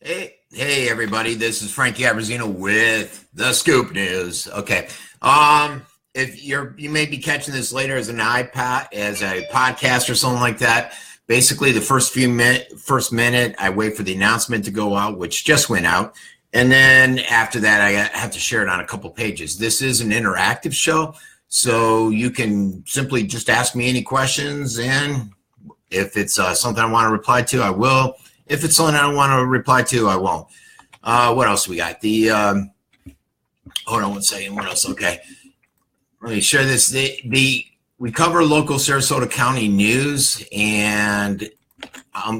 Hey, everybody! This is Francesco Abbruzzino with the Scoop News. Okay, if you may be catching this later as an iPad, as a podcast or something like that. Basically, the first minute, I wait for the announcement to go out, which just went out, and then after that, I have to share it on a couple pages. This is an interactive show, so you can simply just ask me any questions, and if it's something I want to reply to, I will. If it's something I don't want to reply to, I won't. What else we got? Hold on one second. What else? Okay. Let me share this. We cover local Sarasota County news, and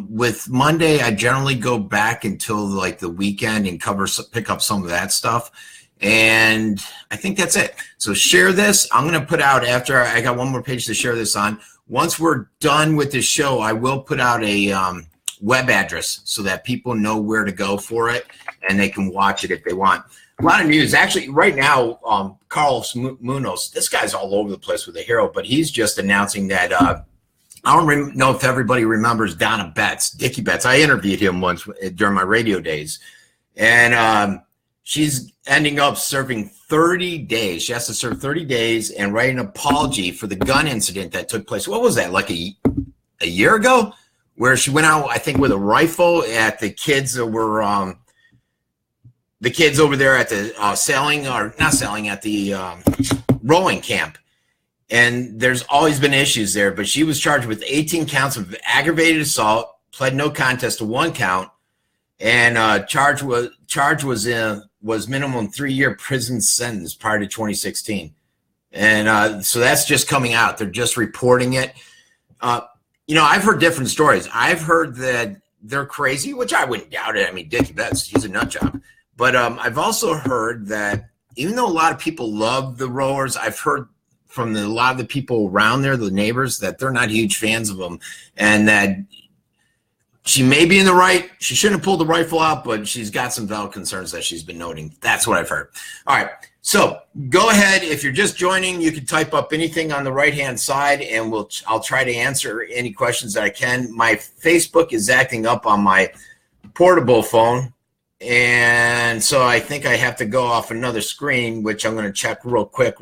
with Monday, I generally go back until like the weekend and pick up some of that stuff. And I think that's it. So share this. I'm going to put out, after I got one more page to share this on. Once we're done with this show, I will put out a web address so that people know where to go for it and they can watch it if they want. A lot of news. Actually, right now, Carlos Munoz, this guy's all over the place with the hero, but he's just announcing that I don't know if everybody remembers Donna Betts, Dickie Betts. I interviewed him once during my radio days, and she's ending up serving 30 days. She has to serve 30 days and write an apology for the gun incident that took place. What was that, like a year ago? Where she went out, I think, with a rifle at the kids that were the kids over there at the at the rowing camp. And there's always been issues there, but she was charged with 18 counts of aggravated assault, pled no contest to one count, and charge was minimum 3-year prison sentence prior to 2016. And so that's just coming out. They're just reporting it. I've heard different stories. I've heard that they're crazy, which I wouldn't doubt it. I mean, Dickie Betts, he's a nut job. But I've also heard that even though a lot of people love the rowers, I've heard from a lot of the people around there, the neighbors, that they're not huge fans of them, and that she may be in the right. She shouldn't have pulled the rifle out, but she's got some valid concerns that she's been noting. That's what I've heard. All right. So go ahead. If you're just joining, you can type up anything on the right-hand side, and I'll try to answer any questions that I can. My Facebook is acting up on my portable phone, and so I think I have to go off another screen, which I'm going to check real quick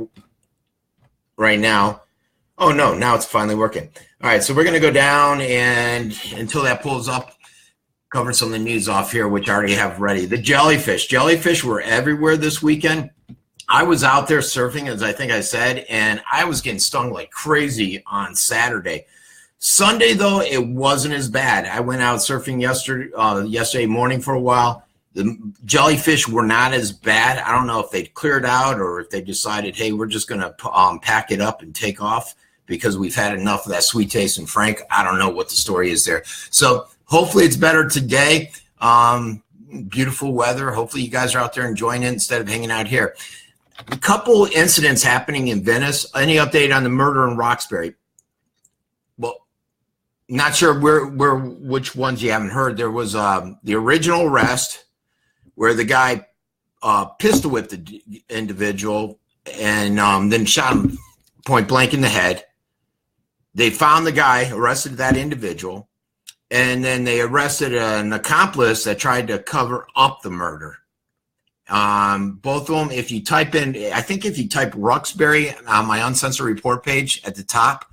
right now. Oh, no, now it's finally working. All right, so we're going to go down, and until that pulls up, cover some of the news off here, which I already have ready. The jellyfish. Jellyfish were everywhere this weekend. I was out there surfing, as I think I said, and I was getting stung like crazy on Saturday. Sunday, though, it wasn't as bad. I went out surfing yesterday morning for a while. The jellyfish were not as bad. I don't know if they cleared out or if they decided, hey, we're just going to pack it up and take off because we've had enough of that sweet taste. And Frank, I don't know what the story is there. So hopefully it's better today. Beautiful weather. Hopefully you guys are out there enjoying it instead of hanging out here. A couple incidents happening in Venice. Any update on the murder in Roxbury? Well, not sure which ones you haven't heard. There was the original arrest where the guy pistol whipped the individual and then shot him point blank in the head. They found the guy, arrested that individual, and then they arrested an accomplice that tried to cover up the murder. Both of them, if you type Roxbury on my Uncensored report page at the top,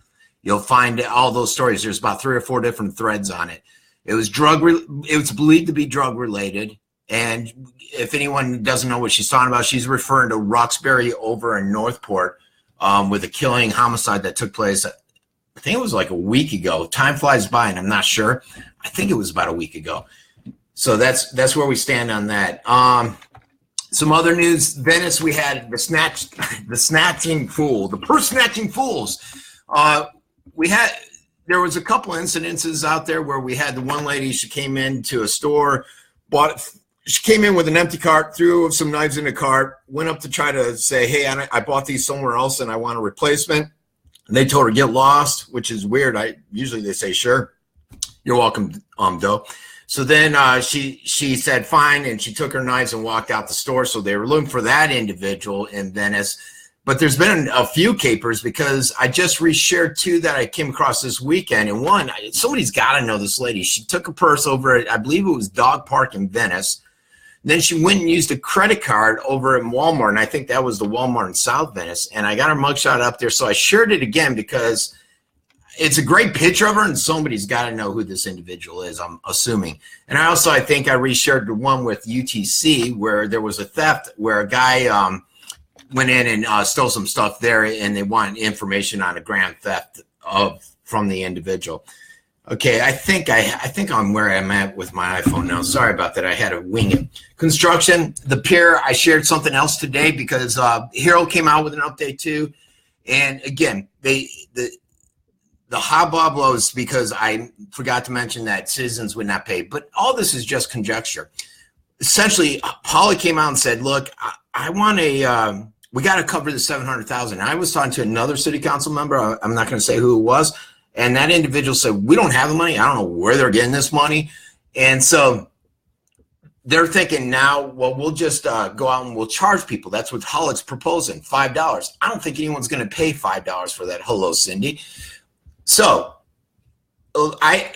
you'll find all those stories. There's about 3 or 4 different threads on it. It was believed to be drug related. And if anyone doesn't know what she's talking about, she's referring to Roxbury over in Northport with a killing homicide that took place. I think it was like a week ago. Time flies by, and I'm not sure. I think it was about a week ago. So that's where we stand on that. Some other news. Venice, we had the snatching fool, the purse snatching fools. There was a couple incidences out there where we had the one lady, she came into a store, she came in with an empty cart, threw some knives in the cart, went up to try to say, hey, I bought these somewhere else and I want a replacement. And they told her, get lost, which is weird. Usually they say, sure, you're welcome, doe. So then she said fine, and she took her knives and walked out the store. So they were looking for that individual in Venice. But there's been a few capers because I just reshared 2 that I came across this weekend. And one, somebody's got to know this lady. She took a purse over at, I believe it was Dog Park in Venice. Then she went and used a credit card over at Walmart, and I think that was the Walmart in South Venice. And I got her mugshot up there, so I shared it again because it's a great picture of her, and somebody's got to know who this individual is, I'm assuming. And I think I reshared the one with UTC where there was a theft where a guy went in and stole some stuff there, and they want information on a grand theft from the individual. Okay, I think I'm where I'm at with my iPhone now. Sorry about that. I had to wing it. Construction, the pier. I shared something else today because Hero came out with an update too. And again, the hubbub was because I forgot to mention that citizens would not pay. But all this is just conjecture. Essentially, Holly came out and said, "Look, I want a. We got to cover the $700,000." I was talking to another city council member. I'm not going to say who it was. And that individual said, "We don't have the money. I don't know where they're getting this money." And so they're thinking now, well, we'll just go out and we'll charge people. That's what Hollick's proposing, $5. I don't think anyone's going to pay $5 for that. Hello, Cindy. So I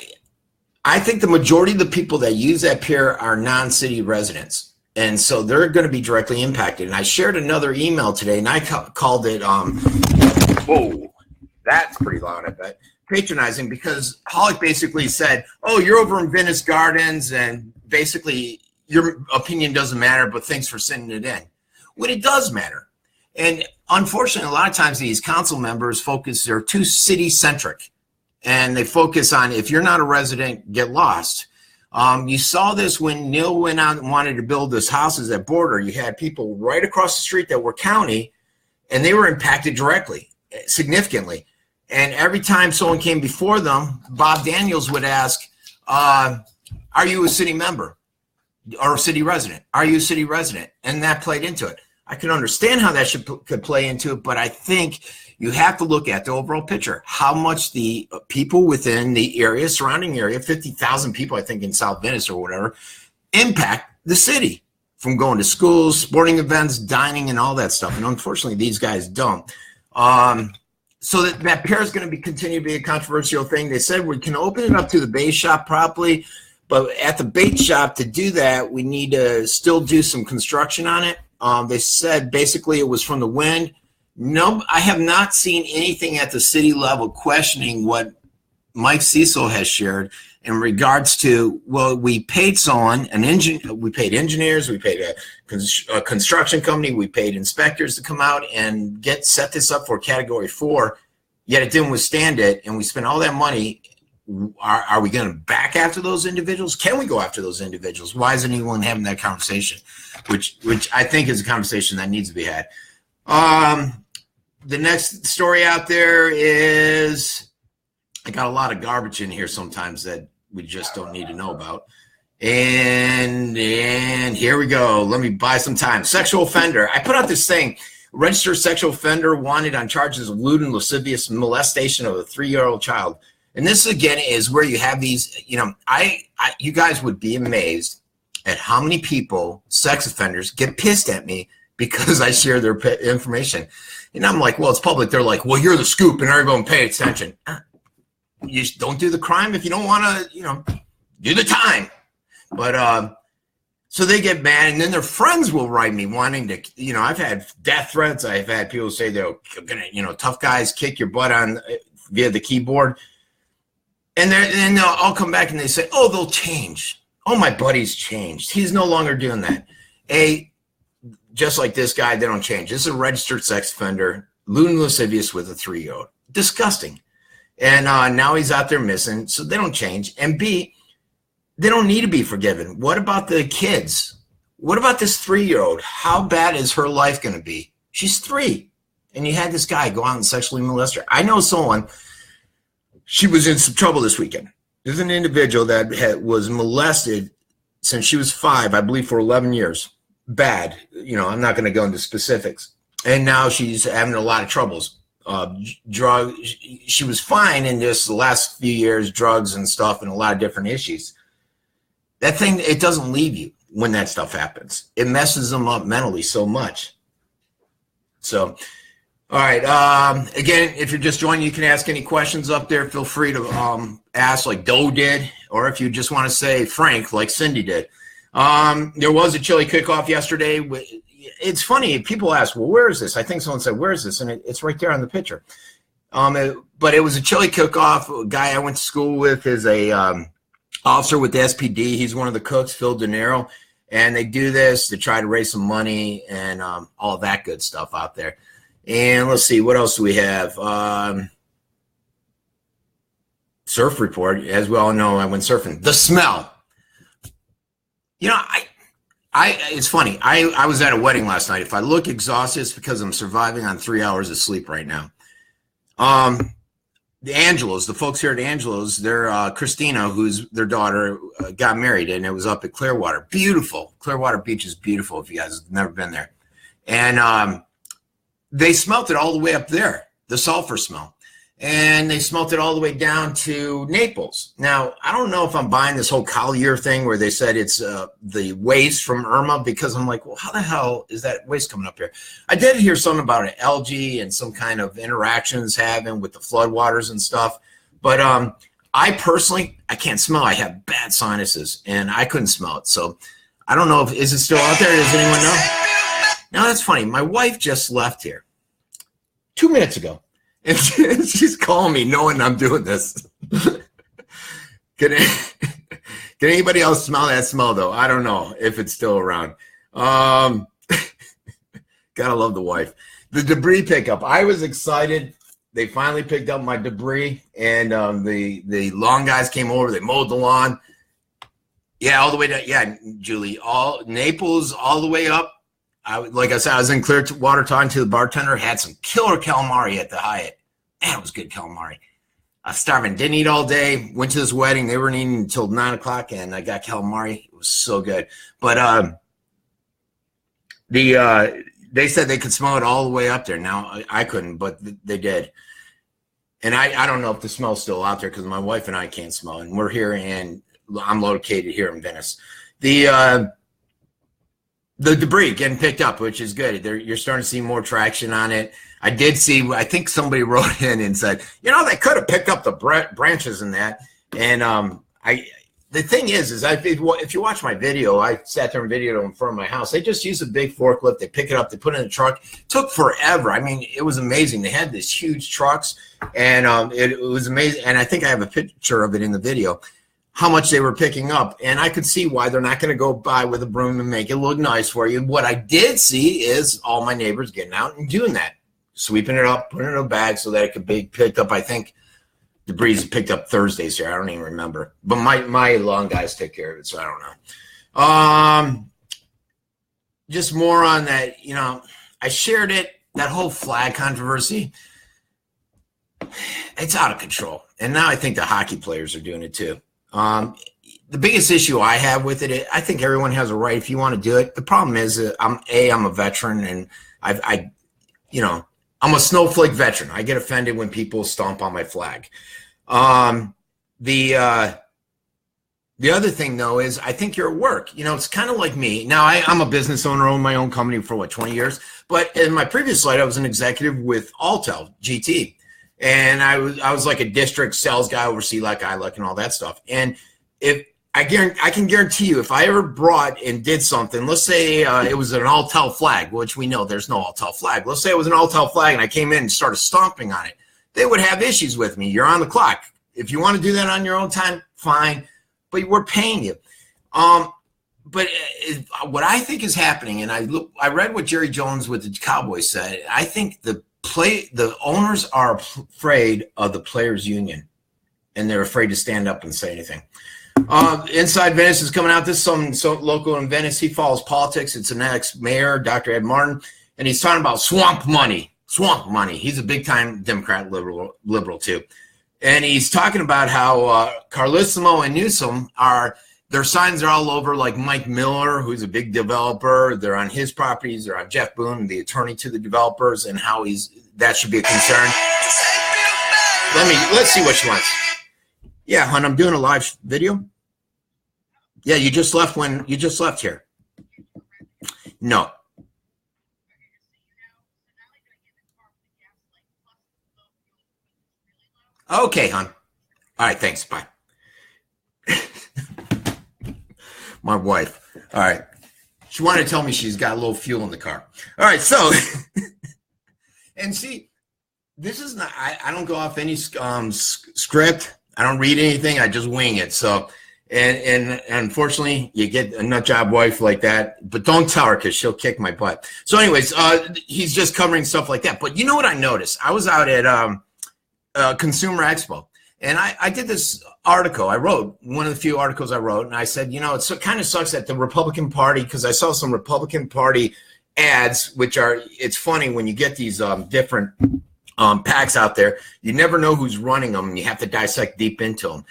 think the majority of the people that use that pier are non-city residents. And so they're going to be directly impacted. And I shared another email today, and I called it, whoa, that's pretty loud, I bet. Patronizing, because Hollick basically said, "Oh, you're over in Venice Gardens, and basically your opinion doesn't matter, but thanks for sending it in." When it does matter. And unfortunately, a lot of times these council members they're too city-centric, and they focus on, if you're not a resident, get lost. You saw this when Neil went out and wanted to build those houses at Border. You had people right across the street that were county, and they were impacted directly, significantly. And every time someone came before them, Bob Daniels would ask, "Are you a city member or a city resident? Are you a city resident?" And that played into it. I can understand how that could play into it, but I think you have to look at the overall picture. How much the people within the area, surrounding area, 50,000 people, I think, in South Venice or whatever, impact the city from going to schools, sporting events, dining, and all that stuff. And unfortunately, these guys don't. So that pier is going to continue to be a controversial thing. They said we can open it up to the bait shop properly, but at the bait shop, to do that, we need to still do some construction on it. They said basically it was from the wind. No, I have not seen anything at the city level questioning what Mike Cecil has shared in regards to, well, we paid someone, we paid engineers, we paid a construction company, we paid inspectors to come out and set this up for Category 4, yet it didn't withstand it, and we spent all that money. Are we going to back after those individuals? Can we go after those individuals? Why isn't anyone having that conversation? Which I think is a conversation that needs to be had. The next story out there is, I got a lot of garbage in here sometimes that we just don't need to know about. And here we go. Let me buy some time. Sexual offender. I put out this thing, registered sexual offender wanted on charges of lewd and lascivious molestation of a 3-year-old child. And this, again, is where you have these, you guys would be amazed at how many people, sex offenders, get pissed at me because I share their information. And I'm like, well, it's public. They're like, well, you're the scoop and everyone pay attention. You just don't do the crime if you don't want to, do the time. But so they get mad, and then their friends will write me wanting to, I've had death threats. I've had people say they're gonna, tough guys kick your butt on via the keyboard. And then they'll all come back and they say, oh, they'll change. Oh, my buddy's changed. He's no longer doing that. Just like this guy, they don't change. This is a registered sex offender, lewd and lascivious with a 3-year-old. Disgusting. And now he's out there missing, so they don't change. And B, they don't need to be forgiven. What about the kids? What about this 3-year-old? How bad is her life going to be? She's 3, and you had this guy go out and sexually molest her. I know someone, she was in some trouble this weekend. There's an individual that was molested since she was 5, I believe, for 11 years. Bad. I'm not going to go into specifics. And now she's having a lot of troubles. She was fine in just the last few years, drugs and stuff, and a lot of different issues. That thing, it doesn't leave you when that stuff happens. It messes them up mentally so much. So All right. Again, if you're just joining, you can ask any questions up there. Feel free to ask like Doe did, or if you just want to say Frank like Cindy did. There was a chili cook-off yesterday. It's funny. People ask, well, where is this? I think someone said, where is this? And it's right there on the picture. But it was a chili cook-off. A guy I went to school with is a officer with the SPD. He's one of the cooks, Phil De Niro. And they do this to try to raise some money and all of that good stuff out there. And let's see, what else do we have? Surf report. As we all know, I went surfing. The smell. You know, it's funny. I was at a wedding last night. If I look exhausted, it's because I'm surviving on 3 hours of sleep right now. The Angelos, the folks here at Angelos, they're Christina, who's their daughter, got married, and it was up at Clearwater. Beautiful. Clearwater Beach is beautiful if you guys have never been there. And they smelt it all the way up there, the sulfur smell. And they smelt it all the way down to Naples. Now, I don't know if I'm buying this whole Collier thing where they said it's the waste from Irma, because I'm like, well, how the hell is that waste coming up here? I did hear something about an algae and some kind of interactions having with the floodwaters and stuff. But I personally, I can't smell. I have bad sinuses, and I couldn't smell it. So I don't know is it still out there? Does anyone know? Now, that's funny. My wife just left here 2 minutes ago, and she's calling me knowing I'm doing this. Can anybody else smell that smell, though? I don't know if it's still around. Gotta love the wife. The debris pickup. I was excited. They finally picked up my debris, and the lawn guys came over. They mowed the lawn. Yeah, all the way down. Yeah, Julie, all Naples, all the way up. Like I said, I was in Clearwater talking to the bartender, had some killer calamari at the Hyatt. Man, it was good calamari. I was starving, didn't eat all day, went to this wedding. They weren't eating until 9 o'clock, and I got calamari. It was so good. But they said they could smell it all the way up there. Now, I couldn't, but they did. And I don't know if the smell's still out there because my wife and I can't smell it. And we're here, and I'm located here in Venice. The debris getting picked up, which is good. You're starting to see more traction on it. I did see, I think somebody wrote in and said, you know, they could have picked up the branches in that. And the thing is if you watch my video, I sat there and videoed in front of my house. They just use a big forklift. They pick it up. They put it in the truck. It took forever. I mean, it was amazing. They had these huge trucks, and it was amazing. And I think I have a picture of it in the video, how much they were picking up. And I could see why they're not going to go by with a broom and make it look nice for you. What I did see is all my neighbors getting out and doing that, sweeping it up, putting it in a bag so that it could be picked up. I think debris is picked up Thursdays here. I don't even remember. But my lawn guys take care of it, so I don't know. Just more on that, you know, I shared it, that whole flag controversy. It's out of control. And now I think the hockey players are doing it too. The biggest issue I have with it, I think everyone has a right if you want to do it. The problem is I'm a veteran, and I'm a snowflake veteran. I get offended when people stomp on my flag. The other thing, though, is I think you're at work. You know, it's kind of like me. Now, I'm a business owner, own my own company for, 20 years? But in my previous slide, I was an executive with Altel, GT. And I was like a district sales guy, oversee like ILEC and all that stuff. And if I can guarantee you, if I ever brought and did something, let's say it was an Altel flag, which we know there's no Altel flag. Let's say it was an Altel flag and I came in and started stomping on it. They would have issues with me. You're on the clock. If you want to do that on your own time, fine. But we're paying you. But what I think is happening, and I read what Jerry Jones with the Cowboys said. I think the owners are afraid of the players' union, and they're afraid to stand up and say anything. Inside Venice is coming out. This is some local in Venice. He follows politics. It's an ex-mayor, Dr. Ed Martin, and he's talking about swamp money. Swamp money. He's a big-time Democrat liberal too. And he's talking about how Carlissimo and Newsom their signs are all over, like Mike Miller, who's a big developer. They're on his properties. They're on Jeff Boone, the attorney to the developers, and how that should be a concern. Let's see what she wants. Yeah, hon, I'm doing a live video. Yeah, you just left here. No. Okay, hon. All right, thanks. Bye. My wife. All right. She wanted to tell me she's got a little fuel in the car. All right, so, and see, this is not, I don't go off any script. I don't read anything. I just wing it. So, and unfortunately, you get a nut job wife like that, but don't tell her because she'll kick my butt. So anyways, he's just covering stuff like that. But you know what I noticed? I was out at Consumer Expo. And I did this article. I wrote one of the few articles I wrote, and I said, you know, it kind of sucks that the Republican Party, because I saw some Republican Party ads, which are, it's funny when you get these different PACs out there, you never know who's running them, and you have to dissect deep into them.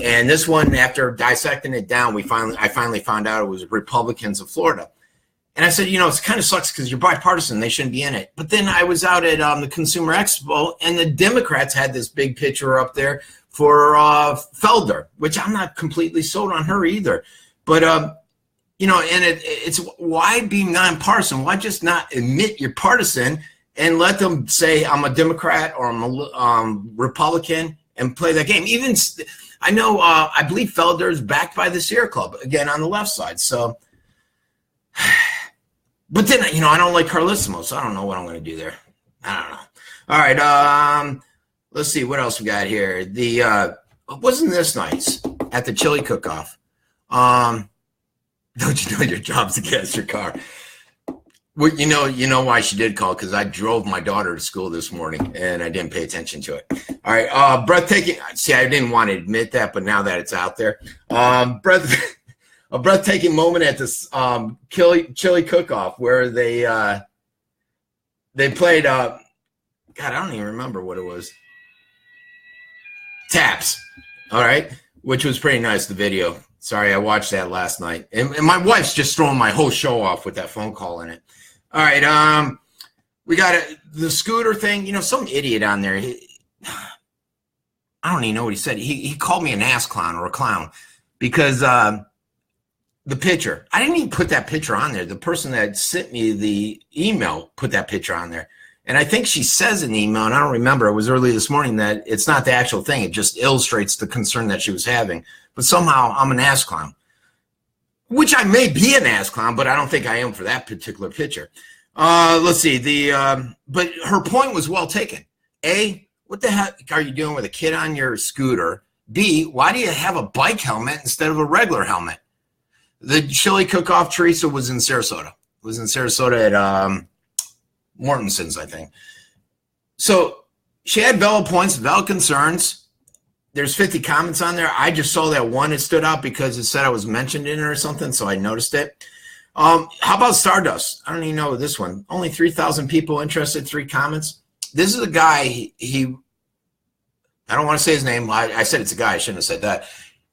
And this one, after dissecting it down, I finally found out it was Republicans of Florida. And I said, you know, it kind of sucks because you're bipartisan. They shouldn't be in it. But then I was out at the Consumer Expo, and the Democrats had this big picture up there for Felder, which I'm not completely sold on her either. But, you know, and it's why be nonpartisan? Why just not admit you're partisan and let them say I'm a Democrat or I'm a Republican and play that game? Even I know, I believe Felder is backed by the Sierra Club, again, on the left side. So, but then, you know, I don't like Carlissimo, so I don't know what I'm going to do there. I don't know. All right, let's see what else we got here. Wasn't this nice at the chili cook-off? Don't you know your job's to gas your car? Well, you know why she did call, because I drove my daughter to school this morning and I didn't pay attention to it. All right, breathtaking. See, I didn't want to admit that, but now that it's out there, a breathtaking moment at this chili cook-off where they played. God, I don't even remember what it was. Taps. All right, which was pretty nice. The video. Sorry, I watched that last night, and my wife's just throwing my whole show off with that phone call in it. All right, we got the scooter thing. You know, some idiot on there. I don't even know what he said. He called me an ass clown or a clown because the picture. I didn't even put that picture on there. The person that sent me the email put that picture on there. And I think she says in the email, and I don't remember, it was early this morning, that it's not the actual thing. It just illustrates the concern that she was having. But somehow I'm an ass clown, which I may be an ass clown, but I don't think I am for that particular picture. Let's see. But her point was well taken. A, what the heck are you doing with a kid on your scooter? B, why do you have a bike helmet instead of a regular helmet? The chili cook-off, Teresa, was in Sarasota. It was in Sarasota at Mortenson's, I think. So she had valid points, valid concerns. There's 50 comments on there. I just saw that one that stood out because it said I was mentioned in it or something, so I noticed it. How about Stardust? I don't even know this one. Only 3,000 people interested, 3 comments. This is a guy, I don't want to say his name. I said it's a guy. I shouldn't have said that.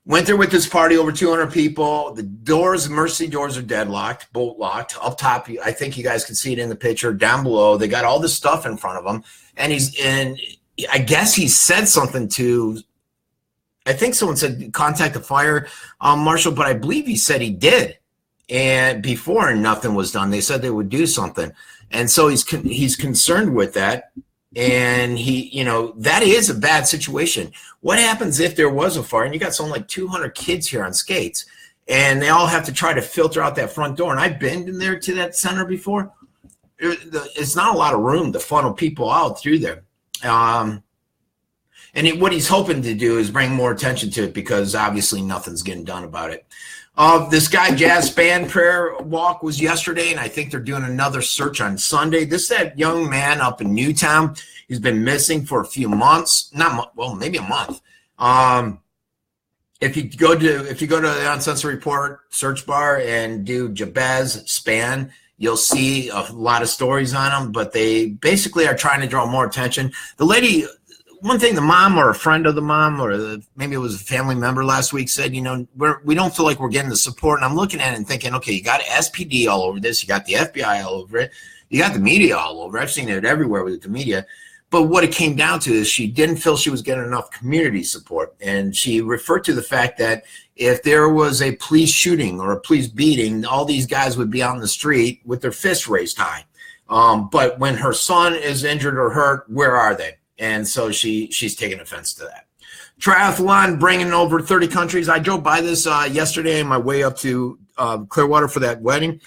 Went there with this party, over 200 people. The doors, emergency doors are deadlocked, bolt locked. Up top, I think you guys can see it in the picture. Down below, they got all this stuff in front of them. And I guess he said something to, I think someone said contact the fire marshal, but I believe he said he did. And before nothing was done, they said they would do something. And so he's concerned with that. And that is a bad situation. What happens if there was a fire and you got something like 200 kids here on skates and they all have to try to filter out that front door? And I've been in there to that center before. It's not a lot of room to funnel people out through there. What he's hoping to do is bring more attention to it because obviously nothing's getting done about it. This guy, Jazz Band Prayer Walk, was yesterday, and I think they're doing another search on Sunday. This is that young man up in Newtown. He's been missing for a few months, maybe a month. If you go to the Uncensored Report search bar and do Jabez Span, you'll see a lot of stories on him, but they basically are trying to draw more attention. The lady, one thing the mom or a friend of the mom or maybe it was a family member last week said, we don't feel like we're getting the support. And I'm looking at it and thinking, okay, you got SPD all over this. You got the FBI all over it. You got the media all over. I've seen it everywhere with the media. But what it came down to is she didn't feel she was getting enough community support. And she referred to the fact that if there was a police shooting or a police beating, all these guys would be on the street with their fists raised high. But when her son is injured or hurt, where are they? And so she's taking offense to that. Triathlon bringing over 30 countries. I drove by this yesterday on my way up to Clearwater for that wedding,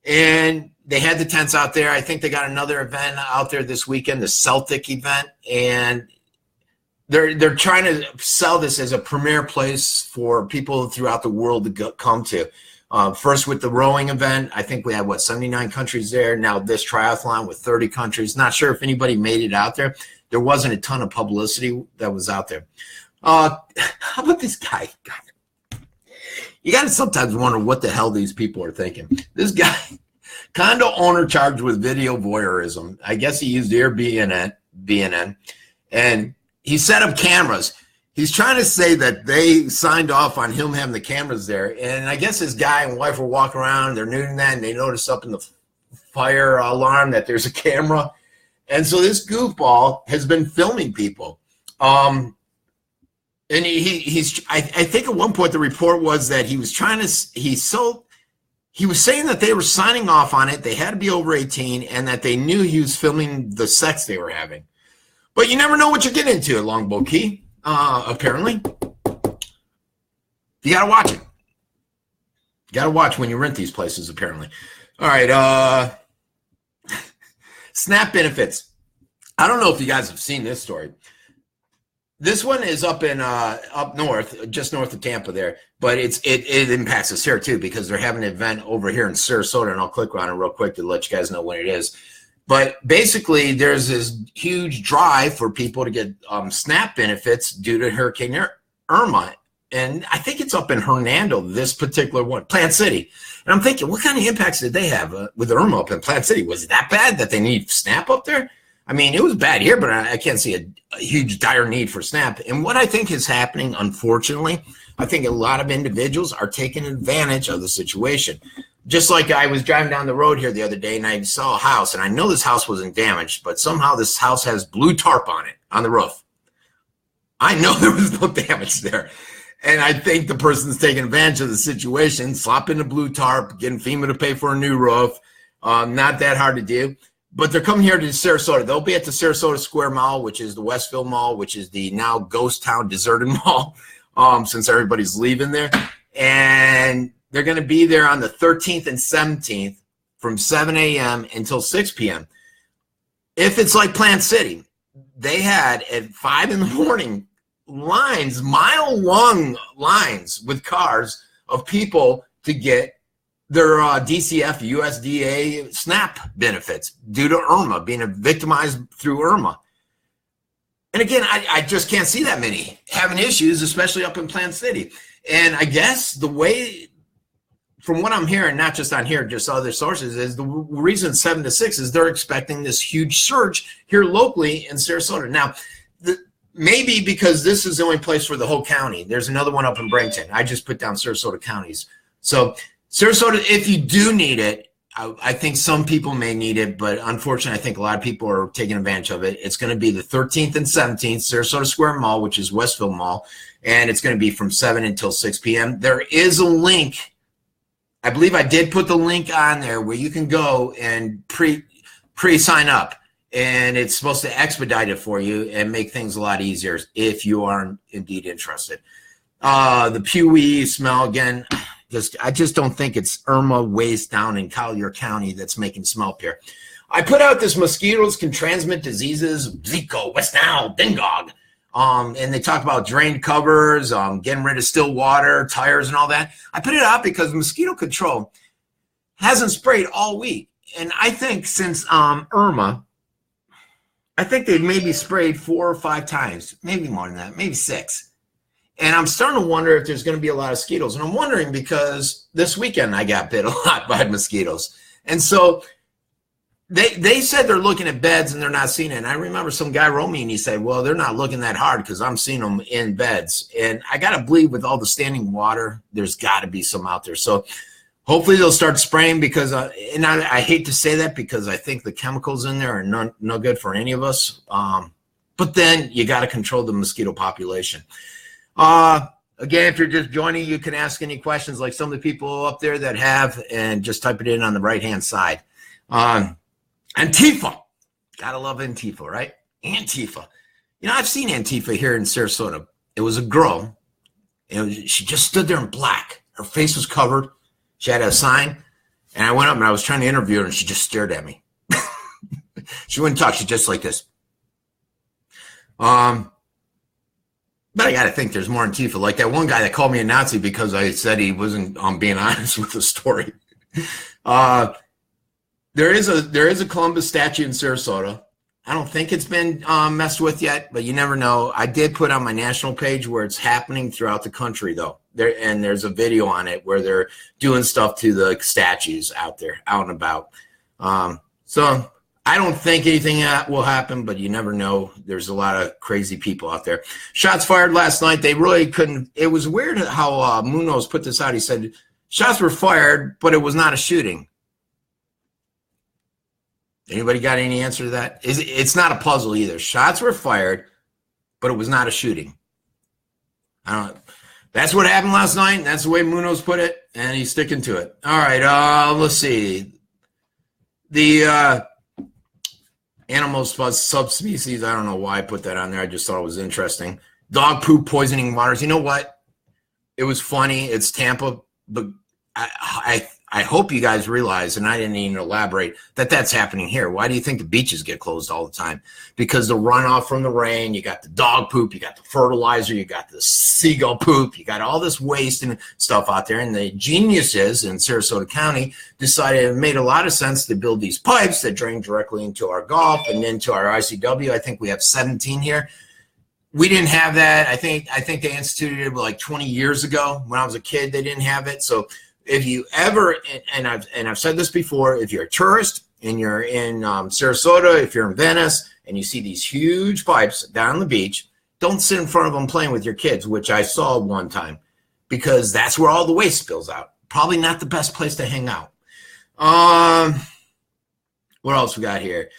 and they had the tents out there. I think they got another event out there this weekend, the Celtic event, and they're trying to sell this as a premier place for people throughout the world to come to. First with the rowing event, I think we had 79 countries there. Now this triathlon with 30 countries. Not sure if anybody made it out there. There wasn't a ton of publicity that was out there. How about this guy? God. You got to sometimes wonder what the hell these people are thinking. This guy, condo owner charged with video voyeurism. I guess he used Airbnb, and he set up cameras. He's trying to say that they signed off on him having the cameras there. And I guess his guy and wife were walking around. They're new to that, and they noticed up in the fire alarm that there's a camera. And so this goofball has been filming people. And I think at one point the report was that he was saying that they were signing off on it. They had to be over 18 and that they knew he was filming the sex they were having. But you never know what you're getting into at Longbow Key, apparently. You got to watch it. You got to watch when you rent these places, apparently. All right. SNAP benefits. I don't know if you guys have seen this story. This one is up in up north, just north of Tampa there, but it impacts us here too because they're having an event over here in Sarasota, and I'll click on it real quick to let you guys know what it is. But basically, there's this huge drive for people to get SNAP benefits due to Hurricane Irma, and I think it's up in Hernando, this particular one, Plant City. And I'm thinking, what kind of impacts did they have with Irma up in Plant City? Was it that bad that they need SNAP up there? I mean, it was bad here, but I can't see a huge dire need for SNAP. And what I think is happening, unfortunately, I think a lot of individuals are taking advantage of the situation. Just like I was driving down the road here the other day and I saw a house, and I know this house wasn't damaged, but somehow this house has blue tarp on it, on the roof. I know there was no damage there. And I think the person's taking advantage of the situation, slopping the blue tarp, getting FEMA to pay for a new roof. Not that hard to do. But they're coming here to Sarasota. They'll be at the Sarasota Square Mall, which is the Westville Mall, which is the now ghost town deserted mall, since everybody's leaving there. And they're going to be there on the 13th and 17th from 7 a.m. until 6 p.m. If it's like Plant City, they had at 5 in the morning lines, mile-long lines with cars of people to get their DCF, USDA SNAP benefits due to Irma, being victimized through Irma. And again, I just can't see that many having issues, especially up in Plant City. And I guess the way, from what I'm hearing, not just on here, just other sources, is the reason 7 to 6 is they're expecting this huge surge here locally in Sarasota. Now, maybe because this is the only place for the whole county. There's another one up in Bradenton. I just put down Sarasota counties. So Sarasota, if you do need it, I think some people may need it, but unfortunately, I think a lot of people are taking advantage of it. It's going to be the 13th and 17th, Sarasota Square Mall, which is Westville Mall, and it's going to be from 7 until 6 p.m. There is a link. I believe I did put the link on there where you can go and pre-sign up, and it's supposed to expedite it for you and make things a lot easier if you are indeed interested. The pewee smell, again, I just don't think it's Irma waste down in Collier County that's making smell up here. I put out this mosquitoes can transmit diseases, Zika, West Nile, Dingog. And they talk about drained covers, getting rid of still water, tires, and all that. I put it out because mosquito control hasn't sprayed all week. And I think since Irma, I think they've maybe sprayed 4 or 5 times, maybe more than that, maybe 6. And I'm starting to wonder if there's going to be a lot of mosquitoes. And I'm wondering because this weekend I got bit a lot by mosquitoes. And so they said they're looking at beds and they're not seeing it. And I remember some guy wrote me and he said, well, they're not looking that hard because I'm seeing them in beds. And I got to believe with all the standing water, there's got to be some out there. So hopefully they'll start spraying because, and I hate to say that because I think the chemicals in there are no good for any of us. But then you got to control the mosquito population. Again, if you're just joining, you can ask any questions like some of the people up there that have, and just type it in on the right-hand side. Antifa. Gotta love Antifa, right? Antifa. You know, I've seen Antifa here in Sarasota. It was a girl. She just stood there in black. Her face was covered. She had a sign. And I went up and I was trying to interview her, and she just stared at me. She wouldn't talk. She's just like this. But I got to think there's more Antifa. Like that one guy that called me a Nazi because I said he wasn't being honest with the story. There is a Columbus statue in Sarasota. I don't think it's been messed with yet, but you never know. I did put on my national page where it's happening throughout the country, though. There's a video on it where they're doing stuff to the statues out there, out and about. So I don't think anything will happen, but you never know. There's a lot of crazy people out there. Shots fired last night. They really couldn't. It was weird how Munoz put this out. He said shots were fired, but it was not a shooting. Anybody got any answer to that? It's not a puzzle either. Shots were fired, but it was not a shooting. I don't know. That's what happened last night. And that's the way Munoz put it, and he's sticking to it. All right, let's see. The animal subspecies, I don't know why I put that on there. I just thought it was interesting. Dog poop poisoning waters. You know what? It was funny. It's Tampa, but I hope you guys realize, and I didn't even elaborate, that that's happening here. Why do you think the beaches get closed all the time? Because the runoff from the rain, you got the dog poop, you got the fertilizer, you got the seagull poop, you got all this waste and stuff out there. And the geniuses in Sarasota County decided it made a lot of sense to build these pipes that drain directly into our Gulf and into our ICW. I think we have 17 here. We didn't have that. I think they instituted it like 20 years ago. When I was a kid, they didn't have it. So if you ever, and I've said this before, if you're a tourist and you're in Sarasota, if you're in Venice and you see these huge pipes down the beach, don't sit in front of them playing with your kids, which I saw one time, because that's where all the waste spills out. Probably not the best place to hang out. What else we got here?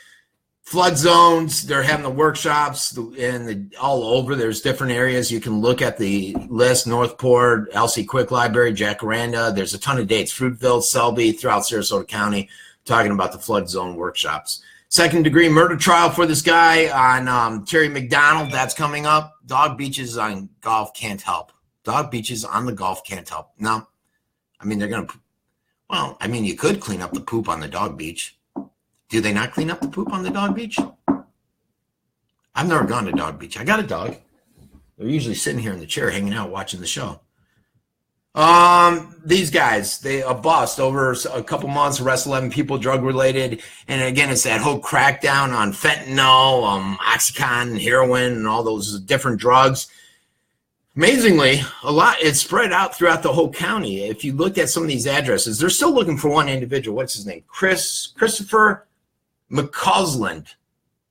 Flood zones, they're having the workshops and all over. There's different areas. You can look at the list: Northport, LC Quick Library, Jacaranda. There's a ton of dates: Fruitville, Selby, throughout Sarasota County, talking about the flood zone workshops. Second-degree murder trial for this guy on Terry McDonald. That's coming up. Dog beaches on golf can't help. Dog beaches on the golf can't help. No, I mean, they're going to, well, I mean, you could clean up the poop on the dog beach. Do they not clean up the poop on the dog beach? I've never gone to dog beach. I got a dog. They're usually sitting here in the chair hanging out watching the show. These guys, a bust over a couple months, arrest 11 people, drug related. And again, it's that whole crackdown on fentanyl, Oxycontin, heroin, and all those different drugs. Amazingly, it's spread out throughout the whole county. If you look at some of these addresses, they're still looking for one individual. What's his name? Christopher McCausland,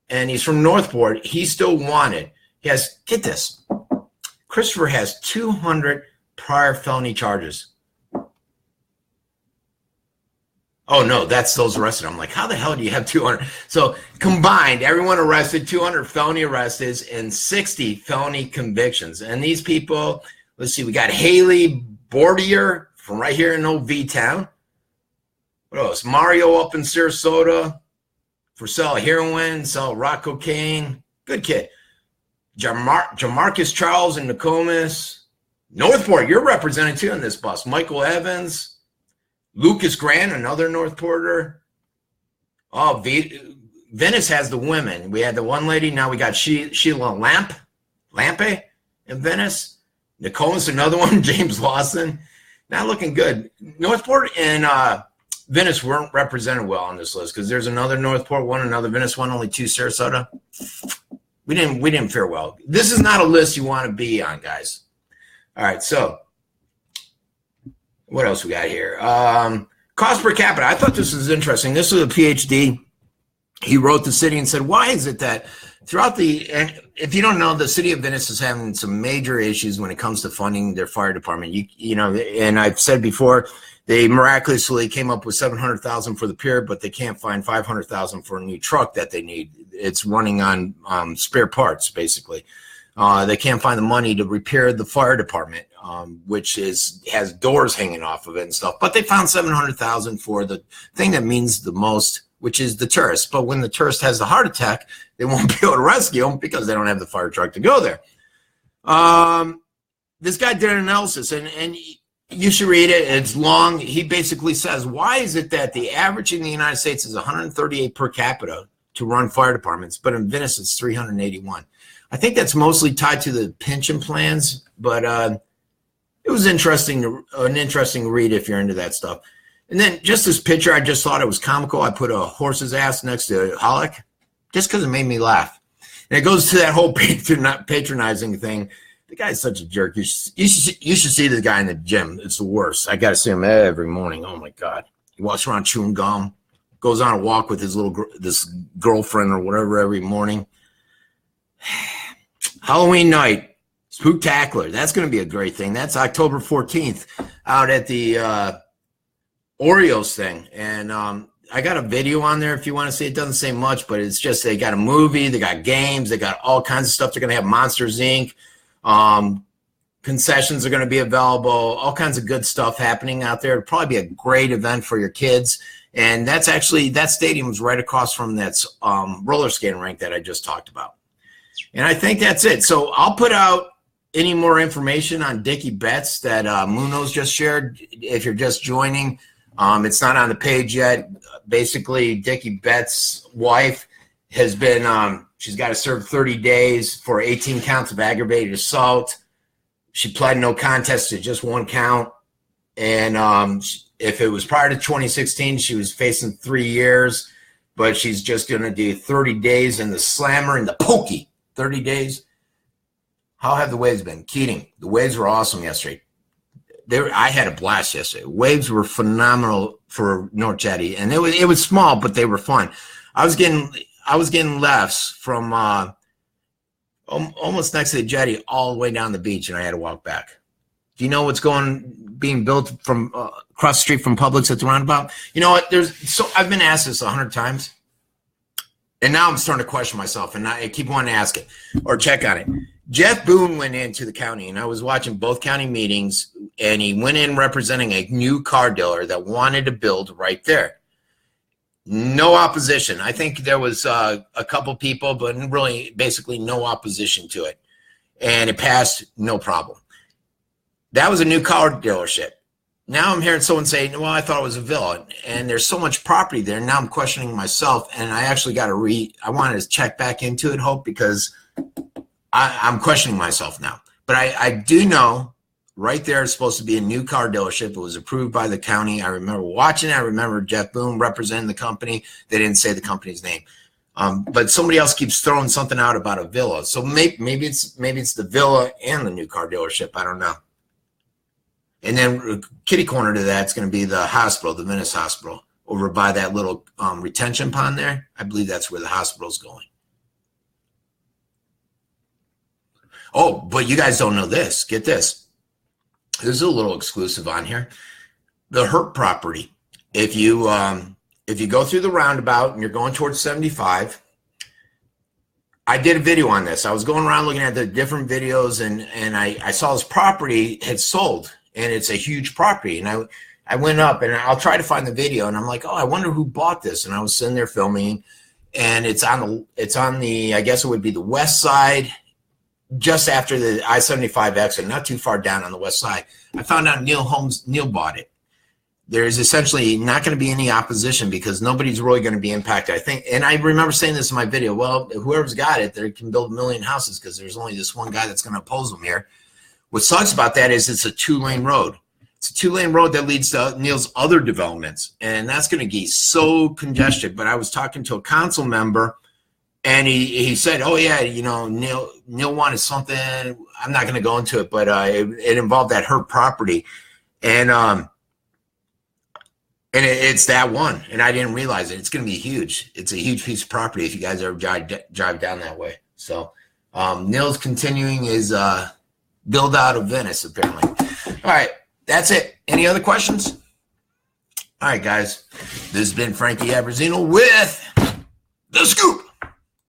and he's from Northport. He's still wanted. He has, get this, Christopher has 200 prior felony charges. Oh, no, that's those arrested. I'm like, how the hell do you have 200? So combined, everyone arrested, 200 felony arrests and 60 felony convictions. And these people, let's see, we got Haley Bordier from right here in Old V-Town. What else? Mario up in Sarasota for sell heroin, sell rock cocaine. Good kid. Jamarcus Charles in Nokomis. Northport, you're represented too in this bus. Michael Evans. Lucas Grant, another Northporter. Oh, Venice has the women. We had the one lady. Now we got Sheila Lampe in Venice. Nicolas, another one. James Lawson. Not looking good. Northport and Venice weren't represented well on this list because there's another Northport one, another Venice one, only 2 Sarasota. We didn't fare well. This is not a list you want to be on, guys. All right, so what else we got here? Cost per capita. I thought this was interesting. This was a PhD. He wrote the city and said, why is it that throughout and if you don't know, the city of Venice is having some major issues when it comes to funding their fire department. You know, and I've said before, they miraculously came up with $700,000 for the pier, but they can't find $500,000 for a new truck that they need. It's running on spare parts, basically. They can't find the money to repair the fire department, which has doors hanging off of it and stuff. But they found $700,000 for the thing that means the most which is the tourist. But when the tourist has the heart attack, they won't be able to rescue him because they don't have the fire truck to go there. This guy did an analysis, and you should read it. It's long. He basically says, why is it that the average in the United States is 138 per capita to run fire departments, but in Venice it's 381? I think that's mostly tied to the pension plans, but it was an interesting read if you're into that stuff. And then just this picture, I just thought it was comical. I put a horse's ass next to Halleck just because it made me laugh. And it goes to that whole patronizing thing. The guy's such a jerk. You should see this guy in the gym. It's the worst. I got to see him every morning. Oh, my God. He walks around chewing gum, goes on a walk with his this girlfriend or whatever every morning. Halloween night, Spooktacular. That's going to be a great thing. That's October 14th out at the Oreos thing. And I got a video on there if you want to see. It doesn't say much, but it's just they got a movie, they got games, they got all kinds of stuff. They're going to have Monsters, Inc. Concessions are going to be available, all kinds of good stuff happening out there. It'll probably be a great event for your kids. And that's actually, that stadium's right across from that roller skating rink that I just talked about. And I think that's it. So I'll put out any more information on Dickie Betts that Munoz just shared. If you're just joining, it's not on the page yet. Basically, Dickie Betts' wife has been, she's got to serve 30 days for 18 counts of aggravated assault. She pled no contest to just one count. And if it was prior to 2016, she was facing 3 years, but she's just going to do 30 days in the slammer and the pokey. 30 days. How have the waves been? Keating, the waves were awesome yesterday. I had a blast yesterday. Waves were phenomenal for North Jetty, and it was small, but they were fun. I was getting lefts from almost next to the jetty all the way down the beach, and I had to walk back. Do you know what's being built from across the street from Publix at the roundabout? You know what? I've been asked this 100 times, and now I'm starting to question myself, and I keep wanting to ask it or check on it. Jeff Boone went into the county, and I was watching both county meetings, and he went in representing a new car dealer that wanted to build right there. No opposition. I think there was a couple people, but really basically no opposition to it. And it passed, no problem. That was a new car dealership. Now I'm hearing someone say, well, I thought it was a villa. And there's so much property there. Now I'm questioning myself, and I actually got to I wanted to check back into it, Hope, because I'm questioning myself now. But I do know right there it's supposed to be a new car dealership. It was approved by the county. I remember watching it. I remember Jeff Boone representing the company. They didn't say the company's name. But somebody else keeps throwing something out about a villa. So maybe it's the villa and the new car dealership. I don't know. And then kitty corner to that's going to be the hospital, the Venice Hospital, over by that little retention pond there. I believe that's where the hospital's going. Oh, but you guys don't know this. Get this. There's a little exclusive on here. The Hurt property. If you go through the roundabout and you're going towards 75, I did a video on this. I was going around looking at the different videos, and I saw this property had sold, and it's a huge property. And I went up, and I'll try to find the video, and I'm like, oh, I wonder who bought this. And I was sitting there filming, and it's on the I guess it would be the west side, just after the I-75 exit, not too far down on the west side. I found out Neil bought it. There's essentially not going to be any opposition because nobody's really going to be impacted, I think. And I remember saying this in my video, well, whoever's got it, they can build 1 million houses because there's only this one guy that's going to oppose them here. What sucks about that is it's a 2-lane road. It's a 2-lane road that leads to Neil's other developments, and that's going to get so congested. But I was talking to a council member, and he said, oh, yeah, you know, Neil wanted something. I'm not going to go into it, but it involved that Hurt property. And it's that one, and I didn't realize it. It's going to be huge. It's a huge piece of property if you guys ever drive down that way. So Neil's continuing his build out of Venice, apparently. All right, that's it. Any other questions? All right, guys. This has been Frankie Abbruzzino with The Scoop.